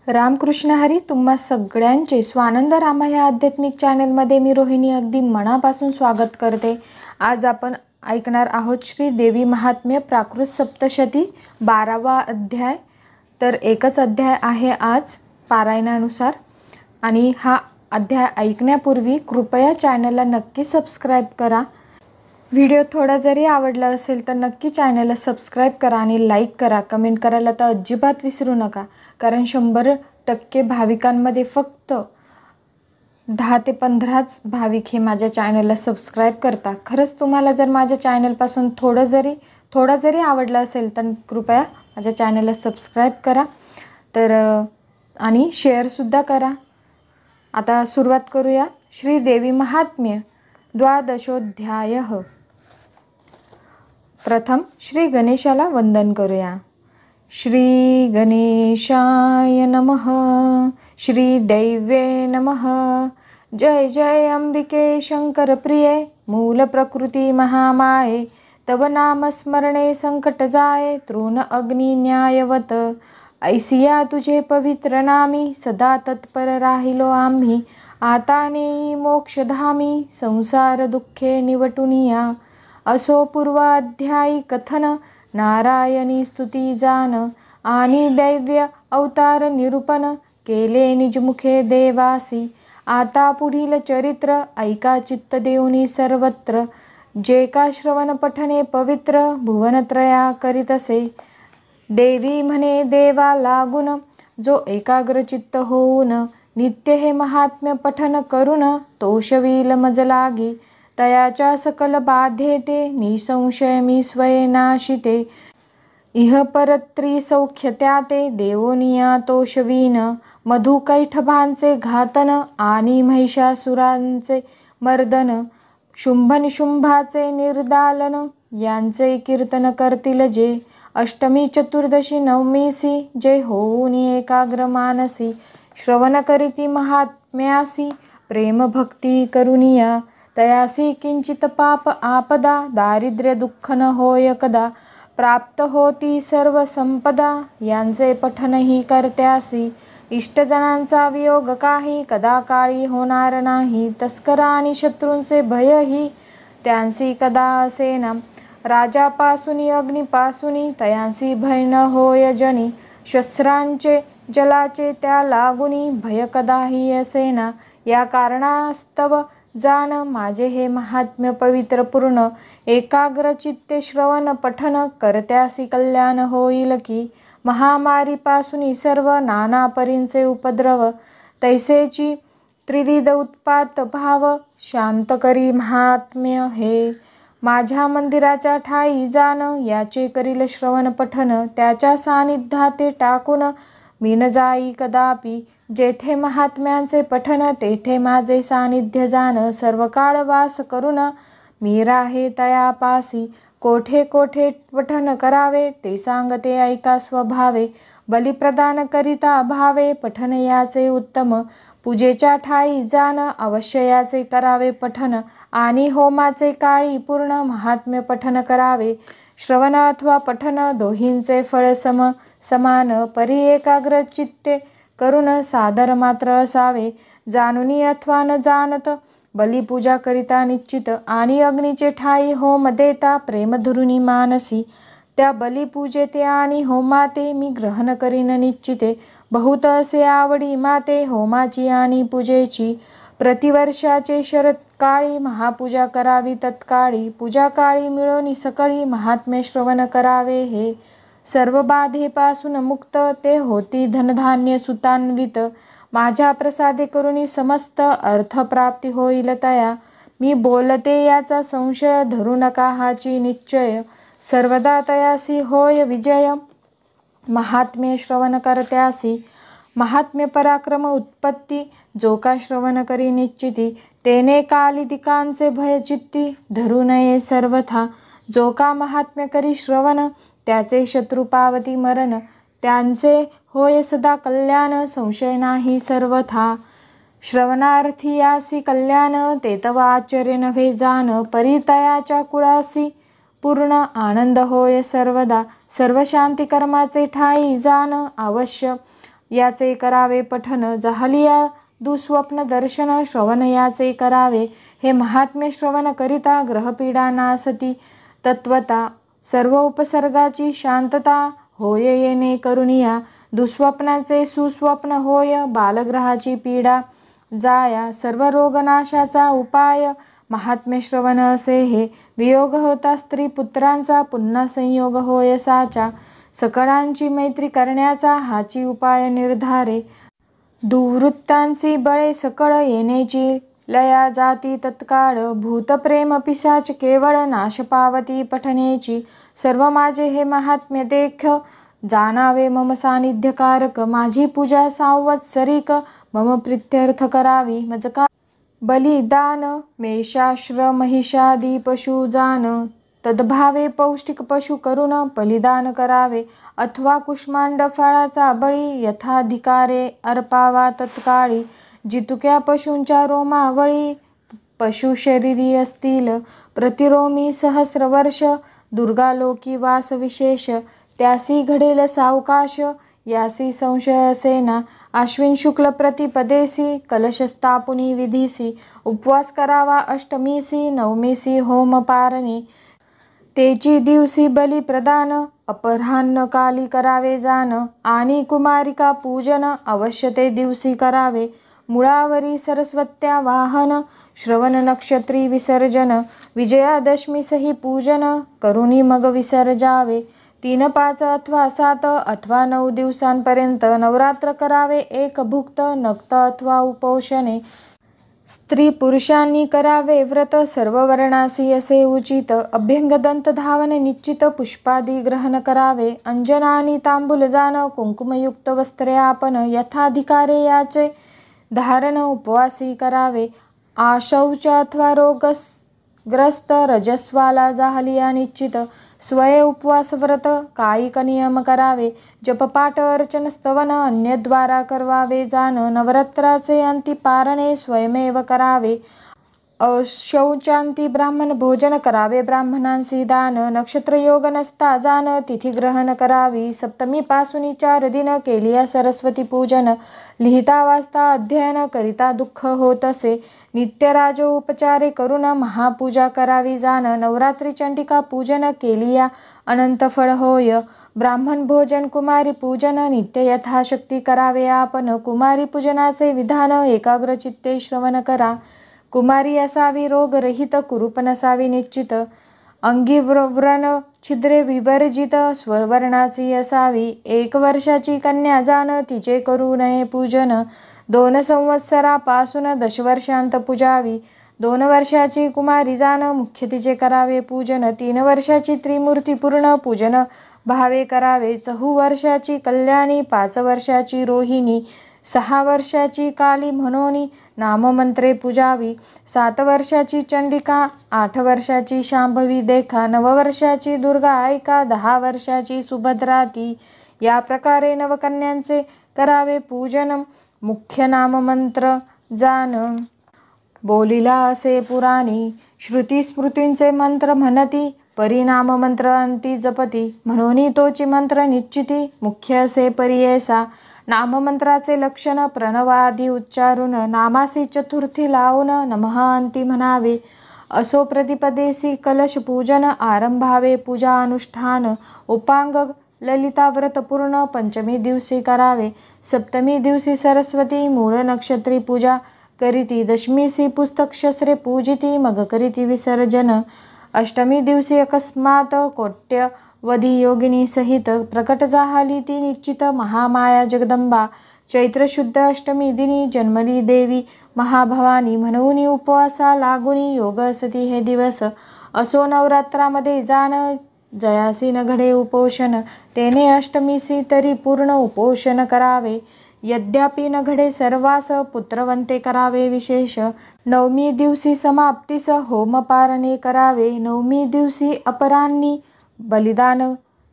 रामकृष्ण हरी तुम्हा सगळ्यांचे स्वानंद रामा या आध्यात्मिक चॅनलमध्ये मी रोहिणी अगदी मनापासून स्वागत करते। आज आपण ऐकणार आहोत श्री देवी महात्म्य प्राकृत सप्तशती 12वा अध्याय। तर एकच अध्याय आहे आज पारायणानुसार आणि हा अध्याय ऐकण्यापूर्वी कृपया चॅनलला नक्की सबस्क्राइब करा। व्हिडिओ थोडा जरी आवडला असेल तर नक्की चॅनलला सबस्क्राइब करा आणि लाईक करा। कमेंट करायला तर अजिबात विसरू नका, कारण 100% भाविकांमध्ये फक्त 10 ते 15च भाविक हे माझ्या चॅनलला सबस्क्राइब करता। खरंच तुम्हाला जर माझ्या चॅनलपासून थोडा जरी आवडला असेल तर कृपया माझ्या चॅनलला सबस्क्राइब करा आणि शेअरसुद्धा करा। आता सुरुवात करूया। श्री देवी महात्म्य द्वादशोध्यायः। प्रथम श्री गणेशाला वंदन करूया। श्री गणेशाय नमः। श्री दैवे नमः। जय जय अंबिके शंकर प्रिये, मूल प्रकृती महामाये, तव नाम स्मरणे संकट जाये, तृण अग्नि न्यायवत। ऐसिया तुझे पवित्र नामी, सदा तत्पर राहिलो आम्ही, आता नेई मोक्षधामी, संसार दुःखे निवटुनिया। असो पूर्वाध्यायी कथन, नारायणी स्तुती जान, आणि दैव्य अवतार निरूपण, केले निजमुखे देवासी। आता पुढील चरित्र, ऐका चित्त देऊनी सर्वत्र, जे का श्रवण पठने पवित्र, भुवनत्रया करीतसे। देवी म्हणे देवा लागून, जो एकाग्र चित्त होऊन, नित्य हे महात्म्य पठन करून, तोषवील मज लागी, तयाच्या सकल बाधेते, निसंशय मी स्वये नाशिते। इह परत्री सौख्य त्याते, देवोनिया तोषवीन, मधुकैठभांचे घातन, आणि महिषासुरांचे मर्दन, शुंभ निशुंभाचे निर्दालन, यांचे कीर्तन करतील जे। अष्टमी चतुर्दशी नवमीसी, जे होऊन एकाग्र मानसी, श्रवण करीती महात्म्यासी, प्रेम भक्ती करुनिया। तयासी किंचित पाप आपदा, दारिद्र्य दुःख न होय कदा, प्राप्त होती सर्व संपदा, यांचे पठनही करत्यासी। इष्टजनांचा वियोग काही, कदा काळी होणार नाही, तस्कर आणि शत्रूंचे भयही, त्यांसी कदा असेना। राजापासूनी अग्निपासूनी, तयांसी भय न होय जनी, शस्त्रांचे जलाचे त्या लागुनी, भय कदाही असेना। या कारणास्तव जान, माझे हे महात्म्य पवित्र पूर्ण, एकाग्र चित्ते श्रवण पठन करत्यासी कल्याण होईल की। महामारीपासूनी सर्व नाना परींचे उपद्रव, तैसेची त्रिविध उत्पात भाव, शांत करी महात्म्य हे। माझ्या मंदिराच्या ठाई जान, याचे करील श्रवण पठन, त्याच्या सानिध्याते टाकून, मी न जाई कदापि। जेथे महात्म्यांचे पठन, तेथे माझे सानिध्य जान, सर्व काळ वास करून, मी राहे तयापासी। कोठे कोठे पठन करावे, ते सांगते ऐका स्वभावे, बलिप्रदान करिता भावे, पठन याचे उत्तम। पूजेच्या ठाई जान, अवश्य याचे करावे पठन, आणि होमाचे काळी पूर्ण, महात्म्य पठन करावे। श्रवण अथवा पठन दोहींचे फळ समान, परी एकाग्र चित्ते करून सादर मात्र असावे। जाणुनी अथवा न जाणत, बलिपूजा करिता निश्चित, आणि अग्नीचे ठाई होम देता, प्रेम धरुनी मानसी। त्या बलिपूजेते आणि होमाते, मी ग्रहण करीन निश्चिते। बहुत असे आवडी माते, होमाची आणि पूजेची। प्रतिवर्षाचे शरत्काळी, महापूजा करावी तत्काळी, पूजा काळी मिळोनी सकळी, महात्म्य श्रवण करावे हे। सर्व बाधेपासून मुक्त, ते होती धनधान्य सुतान्वित, माझ्या प्रसादे करुणी समस्त अर्थप्राप्ती होईल तया। मी बोलते याचा संशय, धरू नका हाची निश्चय, सर्वदा तयासी होय विजय, महात्म्य श्रवण करत्यासी। महात्म्य पराक्रम उत्पत्ती, जो का श्रवण करी निश्चिती, तेने कालिदिकांचे भय चित्ती, धरू नये सर्वथा। जो का महात्म्य करी श्रवण, त्याचे शत्रु पावती मरण, त्यांचे होय सदा कल्याण, संशय नाही सर्वथा। श्रवणार्थी यासी कल्याण, ते तव आश्चर्य नव्हे जान, परितयाच्या कुळासी पूर्ण आनंद होय सर्वदा। सर्व शांती कर्माचे ठाई जान, अवश्य याचे करावे पठन, झालिया दुःस्वप्न दर्शन श्रवण याचे करावे. हे महात्म्य श्रवण करिता ग्रहपीडा नासती तत्वता, सर्व उपसर्गाची शांतता होय येणे करुनिया. दुःस्वप्नाचे सुस्वप्न होय, बालग्रहाची पीडा जाया. सर्व रोगनाशाचा उपाय महात्म्य श्रवण असे हे. वियोग होता स्त्री पुत्रांचा, पुन्हा संयोग होय साचा. सकळांची मैत्री करण्याचा हाची उपाय निर्धारे. दुवृत्तांची बळे सकळ येण्याची, लया जाती तत्काळ. भूतप्रेम पिशाच केवळ, नाश पावती पठनेची. सर्व माझे हे महात्म्य देख, जाणावे मम सानिध्यकारक. माझी पूजा संवत्सरिक, मम प्रीत्यर्थ करावी. मजका बलिदान, मेषाश्र महिषादी पशु जान. तद्भावे पौष्टिक पशु करून बलिदान करावे. अथवा कुष्मांड फळाचा बळी, यथाधिकारे अर्पावा तत्काळी. जितुक्या पशूंच्या रोमावळी, पशु शरीरी असतील. प्रतिरोमी सहस्र वर्ष, दुर्गालोकी वास विशेष. त्यासी घडेल सावकाश, यासी संशय असेना. आश्विन शुक्ल प्रतिपदेसी, कलश स्थापुनी विधीसी. उपवास करावा अष्टमीसी, नवमीसी होम पारणे. तेची दिवसी बली प्रदान, अपराह्न काली करावे जान. आणि कुमारिका पूजन, अवश्य ते दिवसी करावे. मुळावरी सरस्वत्या वाहन, श्रवण नक्षत्री विसर्जन. विजयादशमीसही पूजन, करुणी मग विसर्जावे. 3, 5 अथवा 7 अथवा 9 दिवसांपर्यंत नवरात्र करावे. एक भुक्त नक्त अथवा उपोषणे. स्त्री पुरुषांनी करावे व्रत, सर्व वर्णासी असे उचित. अभ्यंग दंत धावन निश्चित, पुष्पादी ग्रहण करावे. अंजनानी तांबूल जान, कुंकुमयुक्त वस्त्रे आपण. यथाधिकारे याचे धारण उपवासी करावे. आशौच अथवा रोगग्रस्त रजस्वाला झालिया निश्चित. स्वये उपवास व्रत, कायिक नियम करावे. जपपाठ अर्चन स्तवन, अन्यद्वारा करवावे जान. नवरात्राचे अंती पारणे, स्वयमेव करावे. अशौचांती ब्राह्मण भोजन करावे, ब्राह्मणांसी दान. नक्षत्र योग नसता जान, तिथी ग्रहण करावी. सप्तमीपासून 4 दिन केलिया सरस्वती पूजन. लिहिता वाचता अध्ययन करिता दुःख होत असे. नित्य राजो उपचारे करून, महापूजा करावी जान. नवरात्री चंडिका पूजन केलिया अनंत फळ होय. ब्राह्मण भोजन कुमारी पूजन, नित्य यथाशक्ती करावे आपण. कुमारी पूजनाचे विधान, एकाग्र चित्ते श्रवण करा. कुमारी असावी रोगरहित, कुरूप नसावी निश्चित. अंगी व्रण छिद्रे विवर्जित, स्ववर्णाची असावी. 1 वर्षाची कन्या जाण, तिचे करू नये पूजन. 2 संवत्सरापासून 10 वर्षांत पूजावी. 2 वर्षाची कुमारी जाण, मुख्य तिचे करावे पूजन. 3 वर्षाची त्रिमूर्ती पूर्ण पूजन भावे करावे. 4 वर्षाची कल्याणी, 5 वर्षाची रोहिणी, 6 वर्षाची काली म्हणून नाममंत्रे पूजावी. 7 वर्षाची चंडिका, 8 वर्षाची शांभवी देखा. 9 वर्षाची दुर्गा ऐका, 10 वर्षाची सुभद्रा ती. या प्रकारे नवकन्यांचे करावे पूजन. मुख्य नाममंत्र जान. बोलिला असे पुराणी, श्रुती स्मृतींचे मंत्र म्हणती. परिणाम मंत्र अंती जपती, म्हणून तोची मंत्र निश्चिती. मुख्य असे परियेसा. नाममंत्राचे लक्षण, प्रणवादी उच्चारून नामासी चतुर्थी लावून नमः अंती म्हणावे. असो प्रतिपदेसी कलश पूजन, आरंभावे पूजा अनुष्ठान. उपांग ललिता व्रत पूर्ण, पंचमी दिवशी करावे. सप्तमी दिवशी सरस्वती मूळ नक्षत्री पूजा करीती. दशमीसी पुस्तक शस्त्रे पूजिती, मग करीती विसर्जन. अष्टमी दिवशी अकस्मात कोट्यवधी योगिनी सहित प्रकट झाली ती निश्चित महामाया जगदंबा. चैत्र शुद्ध अष्टमी दिनी जन्मली देवी महाभवानी, म्हणून उपवासा लागुनी योग असती हे दिवस. असो नवरात्रामध्ये जाण, जयासी न घडे उपोषण. तेने अष्टमीसी तरी पूर्ण उपोषण करावे. यद्यपि न घडे सर्वास, पुत्रवंते करावे विशेष. नवमी दिवशी समाप्तीस होमपारणे करावे. नवमी दिवशी अपराह्नी बलिदान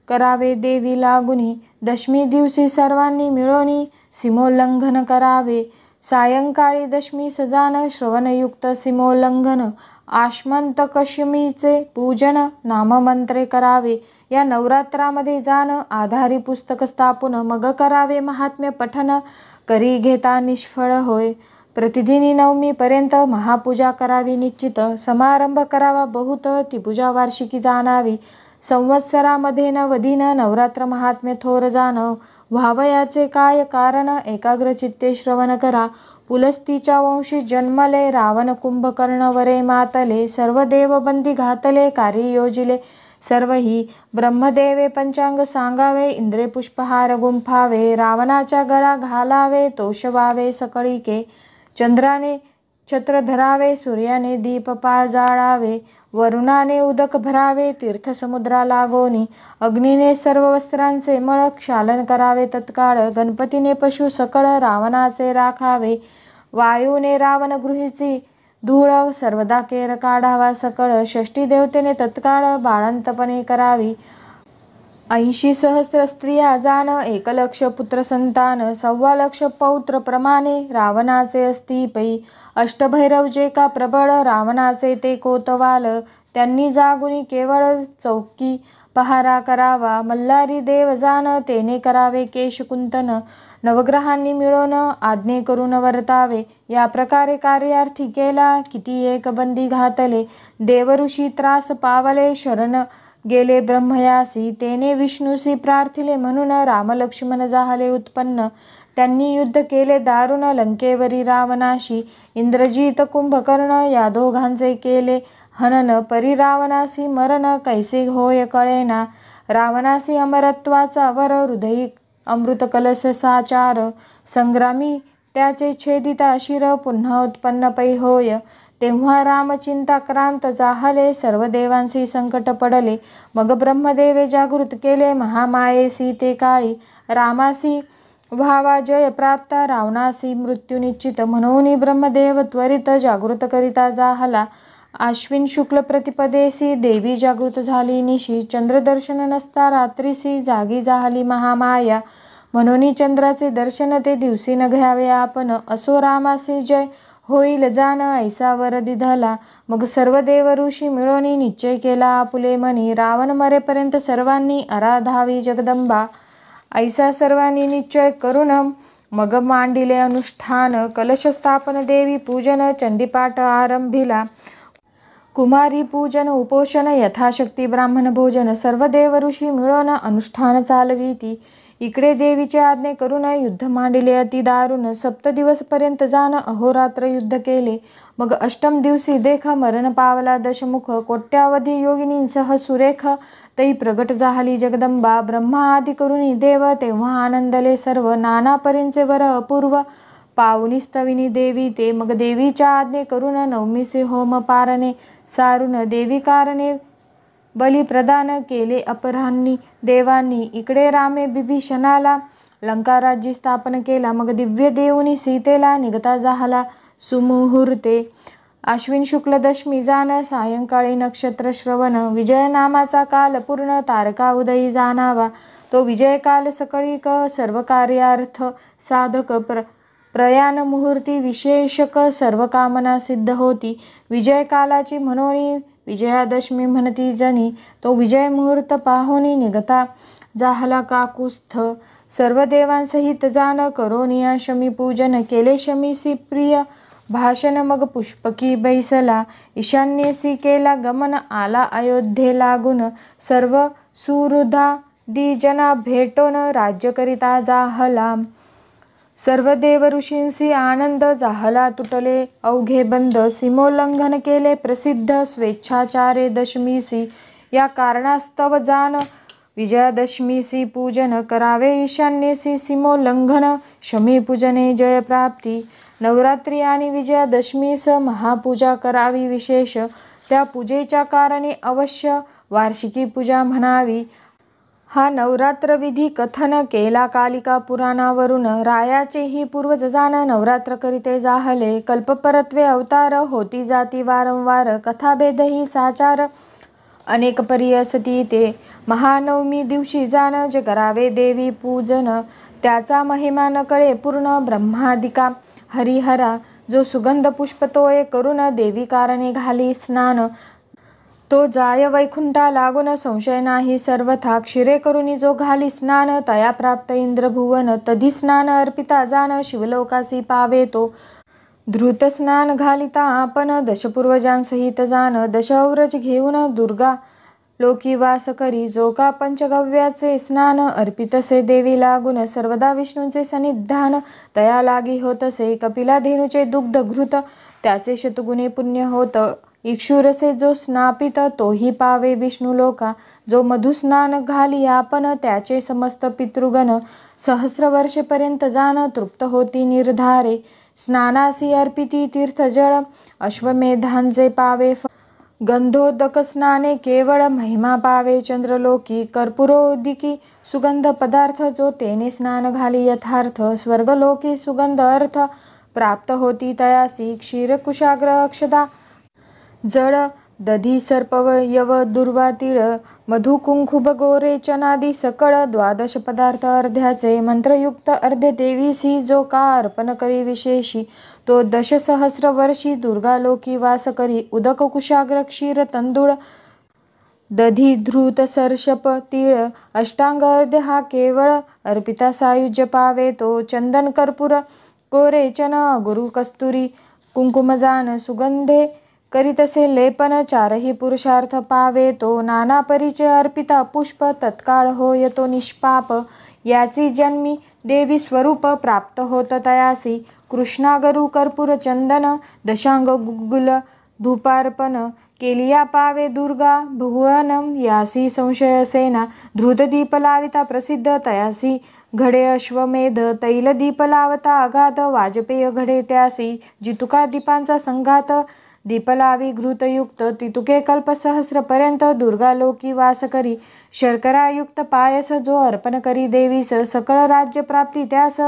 करावे देवी लागुनी. दशमी दिवशी सर्वांनी मिळून सीमोल्लंघन करावे. सायंकाळी दशमी सजान, श्रवणयुक्त सीमोल्लंघन. आश्मंत कशमीचे पूजन, नाममंत्रे करावे. या नवरात्रामध्ये जाण आधारी पुस्तक स्थापून मग करावे महात्म्य पठन करी घेता निष्फळ होय. प्रतिदिनी नवमीपर्यंत महापूजा करावी निश्चित समारंभ करावा बहुत ती पूजा वार्षिकी जाणावी. संवत्सरामध्ये नवदिन नवरात्र महात्म्य थोर जाण व्हावयाचे काय कारण एकाग्र चित्ते श्रवण करा. पुलस्तीच्या वंशी जन्मले रावण कुंभकर्ण वरे मातले सर्व देव बंदी घातले कार्य योजिले सर्वही ब्रह्मदेवे पंचांग सांगावे इंद्रे पुष्पहार गुंफावे रावणाच्या गळा घालावे तोषवावे सकळीके चंद्राने छत्र धरावे सूर्याने दीप जाळावे वरुणाने उदक भरावे तीर्थ समुद्रा लागोनी अग्नीने सर्व वस्त्रांचे मळ क्षालन करावे तत्काळ गणपतीने पशु सकळ रावणाचे राखावे वायूने रावण गृहीची धूळ सर्वदा केर काढावा सकळ षष्टी देवतेने तत्काळ बाळंतपणे करावी 80 सहस्र स्त्रिया जाण 1 लक्ष पुत्र संतान 1.25 लक्ष पौत्र प्रमाणे रावणाचे असती पै अष्टभैरव जे का प्रबळ रावणाचे ते कोतवाल त्यांनी जागुनी केवळ चौकी पहारा करावा मल्हारी देव जाण तेने करावे केश कुंतन नवग्रहांनी मिळून आज्ञे करून वर्तावे या प्रकारे कार्यार्थी केला किती एक बंदी घातले देवऋषी त्रास पावले शरण गेले ब्रह्मयासी तेने विष्णूसी प्रार्थिले म्हणून राम लक्ष्मण जाहले उत्पन्न त्यांनी युद्ध केले दारुण लंकेवरी रावणाशी इंद्रजित कुंभकर्ण या दोघांचे केले हनन परी रावणासी मरण कैसे होय कळेना रावणासी अमरत्वाचा वर हृदयी अमृत कलश साचार संग्रामी त्याचे छेदिता शिर पुन्हा उत्पन्न पै होय तेव्हा रामचिंताक्रांत जाहले सर्व देवांसी संकट पडले मग ब्रह्मदेवे जागृत केले महामायेसी ते काळी रामासी व्हावा जय प्राप्त रावणासी मृत्यू निश्चित म्हणून ब्रह्मदेव त्वरित जागृत करिता जाहला आश्विन शुक्ल प्रतिपदेसी देवी जागृत झाली निशी चंद्रदर्शन नसता रात्रीसी जागी जाहली महामाया म्हणून चंद्राचे दर्शन ते दिवशी न घ्यावे आपण असो रामासी जय होईल जाण ऐसा वर दिधला मग सर्व देव ऋषी मिळून निश्चय केला आपुले मनी रावण मरेपर्यंत सर्वांनी आराधावी जगदंबा ऐसा सर्वांनी निश्चय करून मग मांडिले अनुष्ठान कलश स्थापन देवी पूजन चंडीपाठ आरंभिला कुमारी पूजन उपोषण यथाशक्ती ब्राह्मण भोजन सर्व देव ऋषी मिळून अनुष्ठान चालविती इकडे देवीचे आज्ञे करून युद्ध मांडिले अति दारुण 7 दिवसपर्यंत जाण अहोरात्र युद्ध केले मग अष्टम दिवशी देख मरण पावला दशमुख कोट्यावधी योगिनींसह सुरेख तै प्रगट जाहली जगदंबा ब्रह्मा आदी करुणी देव तेव्हा आनंदले सर्व नाना परींचे वर अपूर्व पावनी स्तविनी देवी ते मग देवीच्या आज्ञे करून नवमीचे होम पारणे सारून देवी कारणे बली प्रदान केले अपराह्नी देवांनी इकडे रामे बिभीषणाला लंका राज्य स्थापन केला मग दिव्य देऊनी सीतेला निघता जाहला सुमुहूर्ते आश्विन शुक्ल दशमी जाण सायंकाळी नक्षत्र श्रवण विजय नामाचा काल पूर्ण तारका उदयी जाणावा तो विजय काल सकळीक सर्व कार्यार्थ साधक प्रयाण मुहूर्ती विशेषक सर्व कामना सिद्ध होती विजय कालाची म्हणून विजयादशमी म्हणती जनी तो विजय मुहूर्त पाहुनी निघता जाहला काकुस्थ सर्व देवांसहित जाण करोनिया शमी पूजन केले शमीसी प्रिय भाषण मग पुष्पकी बैसला ईशान्येसी केला गमन आला अयोध्ये लागून सर्व सुहृदा दिजना भेटोन राज्य करिता जाहला सर्व देव ऋषींसी आनंद जाहला तुटले अवघे बंद सीमोल्लंघन केले प्रसिद्ध स्वेच्छाचारे दशमीसी या कारणास्तव जाण विजयादशमीसी पूजन करावे ईशान्येसी सीमोल्लंघन शमी पूजने जय प्राप्ती नवरात्री आणि विजयादशमीस महापूजा करावी विशेष त्या पूजेच्या कारणे अवश्य वार्षिकी पूजा म्हणावी हा नवरात्र विधी कथन केला कालिका पुराणावरून रायाचेही पूर्वज जाण नवरात्र करीते जाहले कल्पपरत्वे अवतार होती जाती वारंवार कथाभेदही साचार अनेक परी असती ते महानवमी दिवशी जाण जे करावे देवी पूजन त्याचा महिमा न कळे पूर्ण ब्रह्मादिका हरिहरा जो सुगंध पुष्प तोये करून देवी कारणे घाली स्नान तो जाय वैकुंठा लागून संशय नाही सर्वथा क्षीरे करुणी जो घाली स्नान तया प्राप्त इंद्रभुवन तधी स्नान अर्पिता जान शिवलोकासी पावे तो धृत स्नान घालिता आपण दशपूर्वजांसहित जान दशौरज घेऊन दुर्गा लोकी वास करी जो का पंचगव्याचे स्नान अर्पितसे देवी लागून सर्वदा विष्णूंचे सन्निधान तया लागी होतसे कपिला धेनुचे दुग्ध घृत त्याचे शतगुणे पुण्य होत इक्षुरसे जो स्नापित तोही पावे विष्णू लोका जो मधुस्नान घाली आपण त्याचे समस्त पितृगण सहस्र वर्षेपर्यंत जाण तृप्त होती निर्धारे स्नानासी अर्पिती तीर्थजळ अश्वमेधांचे पावे गंधोदक स्नाने केवळ महिमा पावे चंद्रलोकी कर्पुरोदिकी सुगंध पदार्थ जो तेने स्नान घाली यथार्थ स्वर्गलोकी सुगंध अर्थ प्राप्त होती तयासी क्षीरकुशाग्र अक्षदा जड दधी सर्पयव दुर्वा तीळ मधु कुंकुब गोरे चनादी सकळ द्वादश पदार्थ अर्ध्याचे मंत्रयुक्त अर्धे देवीसी जो का अर्पण करी विशेषी तो दशसहस्र वर्षी दुर्गालोकी वास करी उदक कुशाग्र क्षीर तंदूळ दधी धृत सर्षप तीळ अष्टांग अर्धे हा केवळ अर्पिता सायुज्य पावे तो चंदन कर्पूर कोरे चन गुरु कस्तुरी कुंकुमजान सुगंधे करीतसे लेपन चारही पुरुषार्थ पावे तो नाना परिचय अर्पिता पुष्प तत्काळ होय तो निष्पाप याची जन्मी देवी स्वरूप प्राप्त होत तयासी कृष्णागरू कर्पूर चंदन दशांग गुगुल धूपार्पण केलिया पावे दुर्गा भुवनम यासी संशयसेना धृतदीप लाविता प्रसिद्ध तयासी घडे अश्वमेध तैलदीप लावता अगाध वाजपेय घडे त्यासी जितुका दीपांचा संघात दीपलावी घृतयुक्त तितुके कल्प सहस्रपर्यंत दुर्गालोकी वास करी शर्करायुक्त पायस जो अर्पण करी देवीस सकळ राज्य प्राप्ती त्यास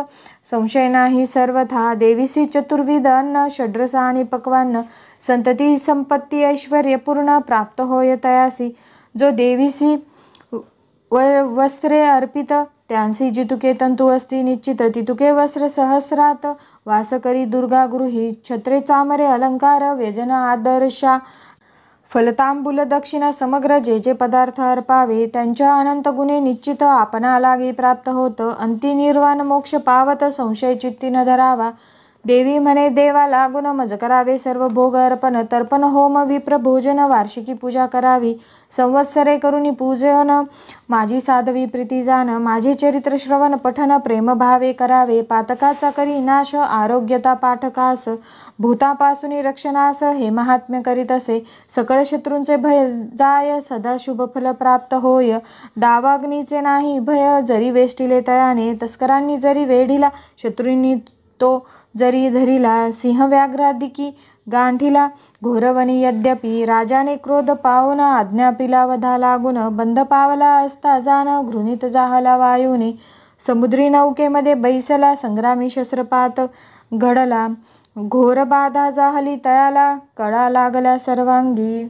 संशय नाही सर्वथा देवीसी चतुर्विध अन्न षड्रस आणि पक्वान्न संतती संपत्ती ऐश्वर्य पूर्ण प्राप्त होय तयासी जो देवीसी वस्त्रे अर्पित त्यांसी जितुके तंतु असती निश्चित तितुके वस्त्र सहस्रात वास करी दुर्गा गृही छत्रे चामरे अलंकार व्यजन आदर्शा फलतांबूल दक्षिणा समग्र जे जे पदार्थ अर्पावे त्यांच्या अनंत गुणे निश्चित आपणा लागी प्राप्त होत अंती निर्वाण मोक्ष पावत संशय चित्ती न धरावा देवी म्हणे देवा लागून मज करावे सर्व भोग अर्पण तर्पण होम विप्र भोजन वार्षिकी पूजा करावी संवत्सरे करुणी पूजन माझी साधवी प्रीती जाण माझे चरित्र श्रवण पठन प्रेम भावे करावे पातकाचा करी नाश आरोग्यता पाठकास भूतापासून रक्षणास हे महात्म्य करीत असे सकळ शत्रूंचे भय जाय सदा शुभ फल प्राप्त होय दावाग्नीचे नाही भय जरी वेष्टिले तयाने तस्करांनी जरी वेढिला शत्रूंनी तो जरी धरिला सिंह व्याघ्रादिकी गांठीला घोरवनी यद्यपि राजाने क्रोध पावून आज्ञापिला वधा लागून बंध पावला असता जाण घृणित जाहला वायूने समुद्री नौकेमध्ये बैसला संग्रामी शस्त्रपात घडला घोर बाधा जाहली तयाला कळा लागला सर्वांगी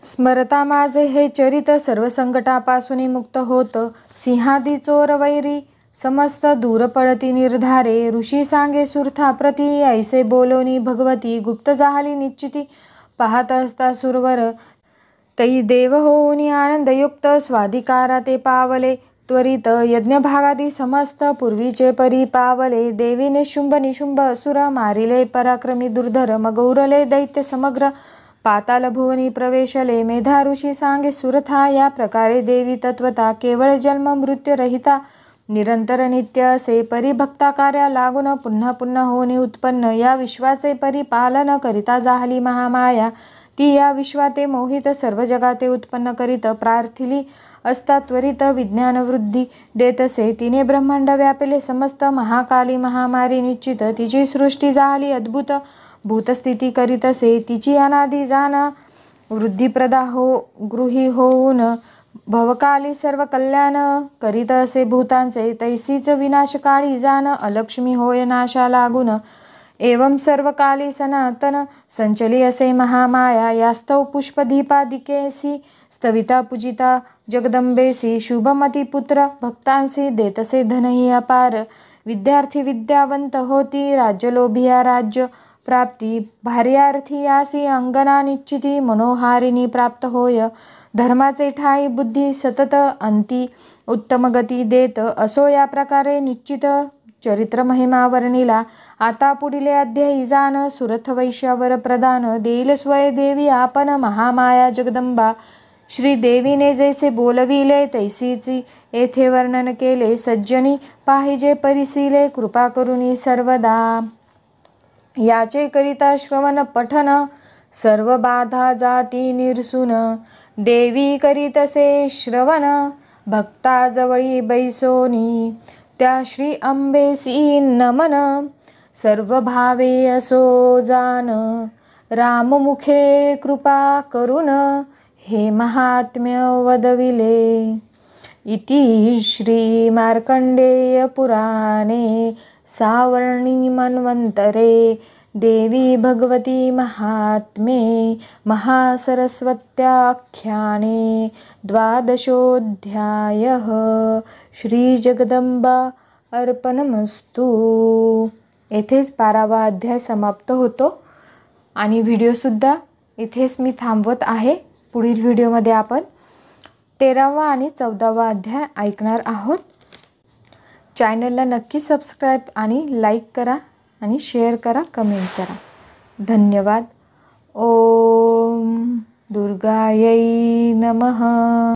स्मरता माझे हे चरित सर्व संकटापासून मुक्त होत सिंहादी चोर वैरी समस्त दूर पडती निर्धारे ऋषी सांगे सुरथा प्रती ऐसे बोलोनी भगवती गुप्त जाहली निश्चिती पाहत असता सुरवर तई देव होऊनी आनंदयुक्त स्वाधिकारा ते पावले त्वरित यज्ञभागादी समस्त पूर्वीचे परी पावले देवीने शुंभ निशुंभ असुर मारिले पराक्रमी दुर्धर मग उरले दैत्य समग्र पाताल भुवनी प्रवेशले मेधा ऋषी सांगे सुरथा या प्रकारे देवी तत्वता केवळ जन्म मृत्यू रहिता निरंतर नित्य असे परिभक्ता कार्या लागून पुन्हा पुन्हा होणे उत्पन्न या विश्वाचे परिपालन करिता जाहली महामाया ती या विश्वाते मोहित सर्व जगाते उत्पन्न करीत प्रार्थिली असता त्वरित विज्ञान वृद्धी देतसे तिने ब्रह्मांड व्यापिले समस्त महाकाली महामारी निश्चित तिची सृष्टी जाहली अद्भुत भूतस्थिती करीतसे तिची अनादी जाण वृद्धिप्रदा हो गृही होऊन भवकाली सर्व कल्याण करीत असे भूतांचे तैसीच विनाशकाळी जाण अलक्ष्मी होय नाशा लागून एवं सर्व काली सनातन संचली असे महामाया यास्तव पुष्पदीपादिकेसी स्तविता पूजिता जगदंबेसी शुभमती पुत्र भक्तांसी देतसे धनही अपार विद्यार्थी विद्यावंत होती राज्यलोभिया राज्य प्राप्ती भार्यार्थी यासी अंगना निश्चिती मनोहारिणी प्राप्त होय धर्माचे ठाई बुद्धी सतत अंती उत्तम गती देत असो या प्रकारे निश्चित चरित्र महिमा वर्णिला आता पुढील अध्यायी जाण सुरथ वैश्यावर प्रदान देईल स्वय देवी आपण महामाया जगदंबा श्रीदेवीने जैसे बोलविले तैसीची येथे वर्णन केले सज्जनी पाहिजे परिसिले कृपा करुनी सर्वदा याचे करिता श्रवण पठन सर्व बाधा जाती निरसून देवी करीतसे श्रवण भक्ताजवळी बैसोनी त्या श्री अंबेसी नमन सर्व भावे असो जान राममुखे कृपा करुन हे महात्म्य वदविले इति श्री मार्कंडेय पुराणे सावर्णी मन्वंतरे देवी भगवती महात्म्ये महासरस्वत्याख्याने द्वादशोऽध्यायः श्रीजगदंबा अर्पणमस्तु। येथेच 12वा अध्याय समाप्त होतो आणि व्हिडिओसुद्धा इथेच मी थांबवत आहे। पुढील व्हिडिओमध्ये आपण 13वा आणि 14वा अध्याय ऐकणार आहोत। चॅनलला नक्की सबस्क्राईब आणि लाईक करा आणि शेअर करा, कमेंट करा। धन्यवाद। ओम दुर्गायै नमः।